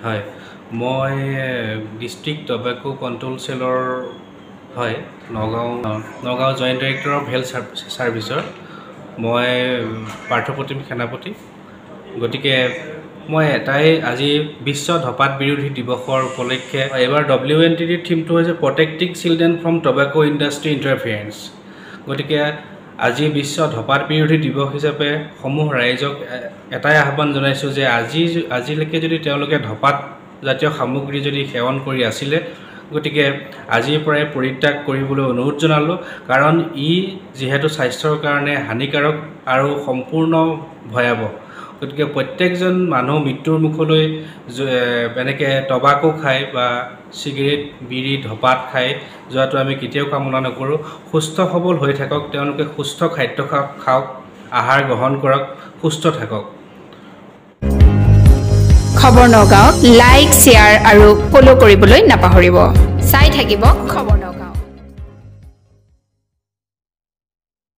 হয় মই district টবেকো control সেলৰ হয় Nagaon joint director of health সাৰ্ভিসৰ মই পাৰ্থপ্ৰতিম সেনাপতি গতিকে মই এটাই আজি বিশ্ব ধপাত বিৰোধী দিৱসৰ উপলক্ষে এবাৰ WNTD থিমটো হৈছে প্ৰটেক্টিং চিলড্ৰেন ফ্ৰম টবেকো ইণ্ডাষ্ট্ৰি ইণ্টাৰফিয়াৰেন্স গতিকে আজি বিশ্ব ধপাত বিৰোধী দিৱস হিচাপে সমূহ ৰাইজক এটাই আহ্বান জনাইছো যে আজিলৈকে যদি তেওঁলোকে ধপাত জাতীয় সামগ্ৰী যদি সেৱন কৰি আছিলে গতিকে আজিৰ পৰাই পৰিত্যাগ কৰিবলৈ অনুৰোধ জনালো কাৰণ ই যেহেতু স্বাস্থ্যৰ কাৰণে হানিকাৰক আৰু সম্পূৰ্ণ ভয়াবহ গতিকে প্ৰত্যেকজন মানুহ মৃত্যুৰ মুখলৈ এনেকৈ টবাকো খায় বা সিগাৰেট বিড়ি ধপাত খায় যোৱাটো আমি কেতিয়াও কামনা নকৰোঁ সুস্থ সবল হৈ থাকক তেওঁলোকে সুস্থ খাদ্য খাওক আহাৰ গ্ৰহণ কৰক সুস্থ থাকক খবৰ নগাঁও লাইক শ্বেয়াৰ আৰু ফলো কৰিবলৈ নাপাহৰিব চাই থাকিব খবৰ নগাঁও।